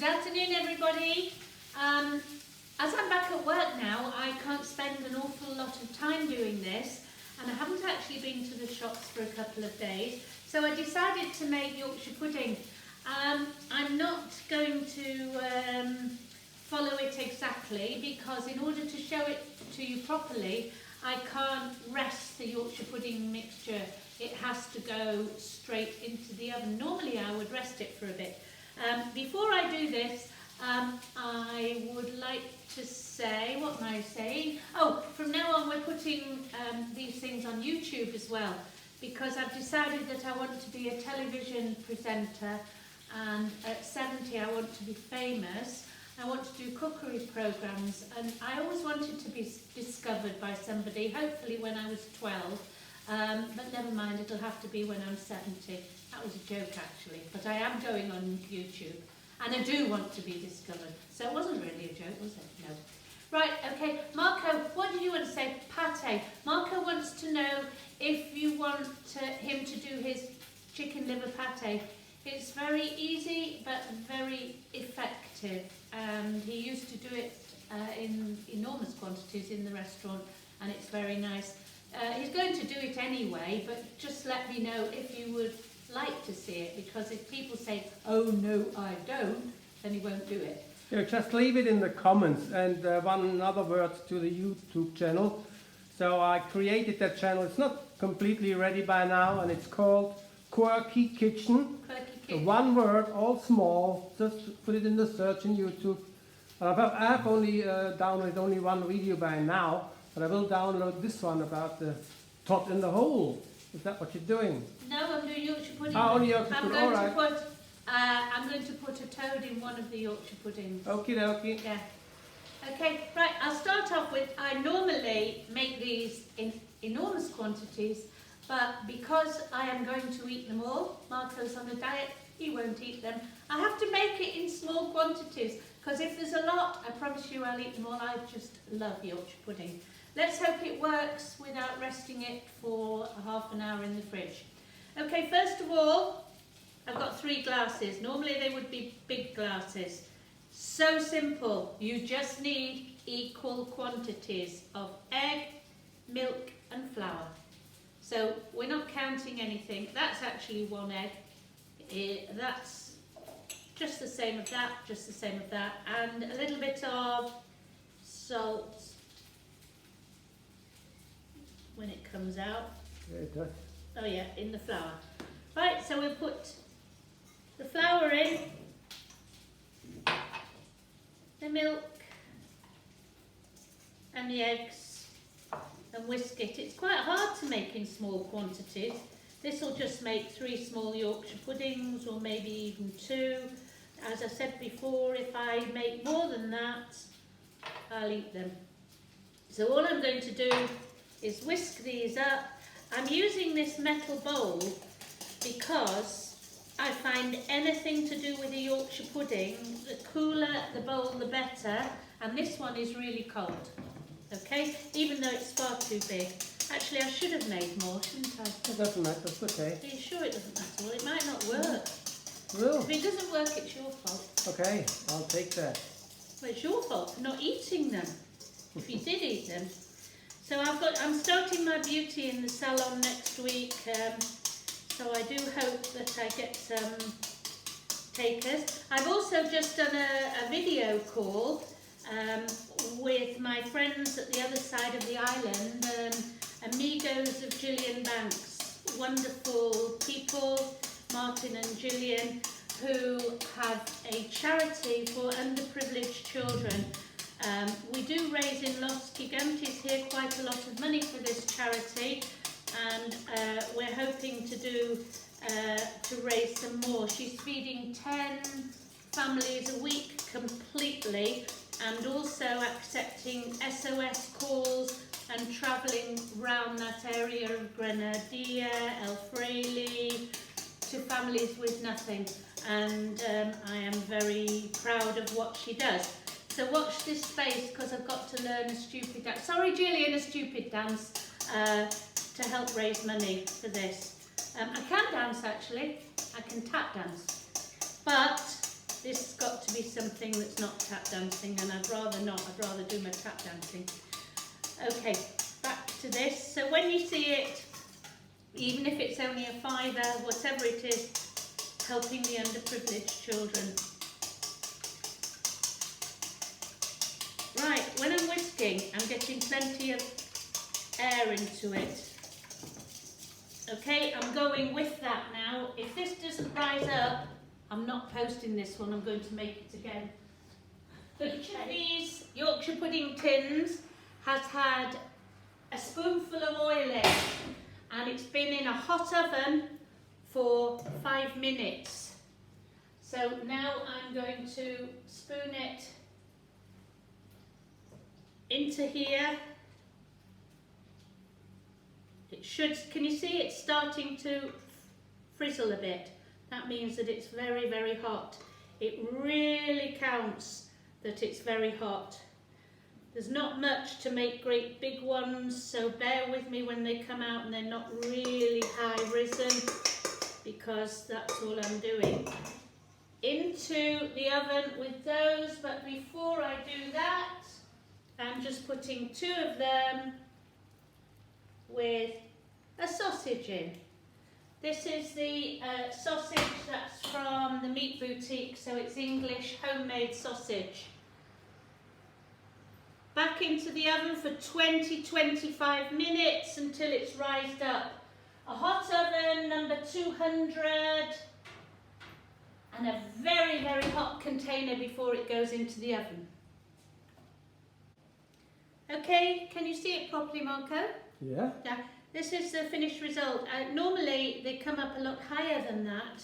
Good afternoon, everybody. As I'm back at work now, I can't spend an awful lot of time doing this, and I haven't actually been to the shops for a couple of days, so I decided to make Yorkshire pudding. I'm not going to follow it exactly, because in order to show it to you properly, I can't rest the Yorkshire pudding mixture. It has to go straight into the oven. Normally I would rest it for a bit. Before I do this, I would like to say, what am I saying? Oh, from now on we're putting these things on YouTube as well, because I've decided that I want to be a television presenter, and at 70 I want to be famous. I want to do cookery programs, and I always wanted to be discovered by somebody, hopefully when I was 12, but never mind, it'll have to be when I'm 70. That was a joke actually, but I am going on YouTube, and I do want to be discovered. So it wasn't really a joke, was it? No. Right, okay, Marco, what did you want to say? Pate. Marco wants to know if you want him to do his chicken liver pate. It's very easy, but very effective, and he used to do it in enormous quantities in the restaurant, and it's very nice. He's going to do it anyway, but just let me know if you would like to see it, because if people say, oh no I don't, then he won't do it. Yeah, just leave it in the comments. And one other word to the YouTube channel. So I created that channel. It's not completely ready by now, and it's called Quirky Kitchen. Quirky So Kitchen. one word, all small. Just put it in the search in YouTube. I have only downloaded only one video by now, but I will download this one about the tot in the hole. Is that what you're doing? No, I'm doing Yorkshire pudding. Only Yorkshire pudding, all right. I'm going to put a toad in one of the Yorkshire puddings. Okie dokie. Yeah. Okay, right, I'll start off with, I normally make these in enormous quantities, but because I am going to eat them all, Marco's on a diet, he won't eat them. I have to make it in small quantities, because if there's a lot, I promise you I'll eat them all. I just love Yorkshire pudding. Let's hope it works without resting it for half an hour in the fridge. Okay, first of all, I've got 3 glasses. Normally they would be big glasses. So simple. You just need equal quantities of egg, milk and flour. So we're not counting anything. That's actually 1 egg. That's just the same of that, just the same of that. And a little bit of salt when it comes out. Yeah, it does. Oh yeah, in the flour. Right, so we'll put the flour in, the milk and the eggs, and whisk it. It's quite hard to make in small quantities. This will just make 3 small Yorkshire puddings, or maybe even 2. As I said before, if I make more than that, I'll eat them. So all I'm going to do is whisk these up. I'm using this metal bowl because I find anything to do with a Yorkshire pudding, the cooler the bowl the better, and this one is really cold, okay, even though it's far too big. Actually, I should have made more, shouldn't I? It doesn't matter, it's okay. Are you sure it doesn't matter? Well, it might not work. Well, If it doesn't work, it's your fault. okay, I'll take that. Well, it's your fault for not eating them, if you did eat them. So I'm starting my beauty in the salon next week, so I do hope that I get some takers. I've also just done a video call with my friends at the other side of the island, amigos of Gillian Banks, wonderful people, Martin and Gillian, who have a charity for underprivileged children. We do raise in Los Gigantes here quite a lot of money for this charity, and we're hoping to raise some more. She's feeding 10 families a week completely, and also accepting SOS calls and travelling around that area of Grenadilla, El Fraile, to families with nothing, and I am very proud of what she does. So watch this space, because I've got to learn a stupid dance. Sorry, Gillian, a stupid dance to help raise money for this. I can dance actually. I can tap dance. But this has got to be something that's not tap dancing, and I'd rather not. I'd rather do my tap dancing. Okay, back to this. So when you see it, even if it's only a fiver, whatever it is, helping the underprivileged children. Right, when I'm whisking, I'm getting plenty of air into it. Okay, I'm going with that now. If this doesn't rise up, I'm not posting this one, I'm going to make it again. Each of these Yorkshire pudding tins has had a spoonful of oil in, and it's been in a hot oven for 5 minutes. So now I'm going to spoon it into here. It should, can you see it's starting to frizzle a bit? That means that it's very, very hot. It really counts that it's very hot. There's not much to make great big ones, so bear with me when they come out and they're not really high risen, because that's all I'm doing. Into the oven with those, but before I do that, I'm just putting 2 of them with a sausage in. This is the sausage that's from the meat boutique, so it's English homemade sausage. Back into the oven for 20-25 minutes until it's rised up. A hot oven, number 200, and a very, very hot container before it goes into the oven. Okay, can you see it properly, Marco? Yeah. Yeah. This is the finished result. Normally they come up a lot higher than that,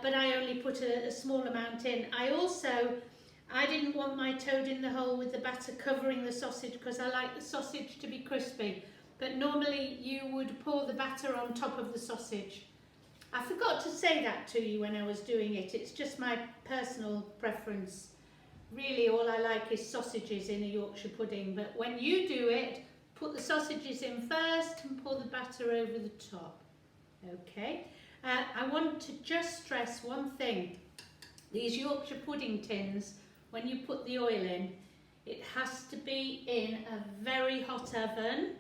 but I only put a small amount in. I didn't want my toad in the hole with the batter covering the sausage, because I like the sausage to be crispy. But normally you would pour the batter on top of the sausage. I forgot to say that to you when I was doing it. It's just my personal preference. Really all I like is sausages in a Yorkshire pudding, but when you do it, put the sausages in first and pour the batter over the top. Okay, I want to just stress one thing. These Yorkshire pudding tins, when you put the oil in, it has to be in a very hot oven,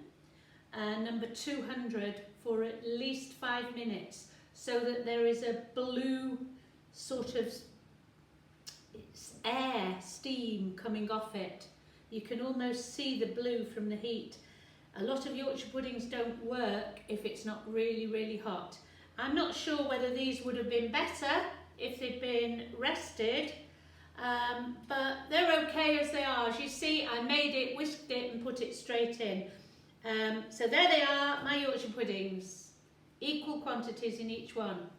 number 200, for at least 5 minutes, so that there is a blue sort of air, steam coming off it. You can almost see the blue from the heat. A lot of Yorkshire puddings don't work if it's not really, really hot. I'm not sure whether these would have been better if they'd been rested, but they're okay as they are. As you see, I made it, whisked it and put it straight in. So there they are, my Yorkshire puddings. Equal quantities in each one.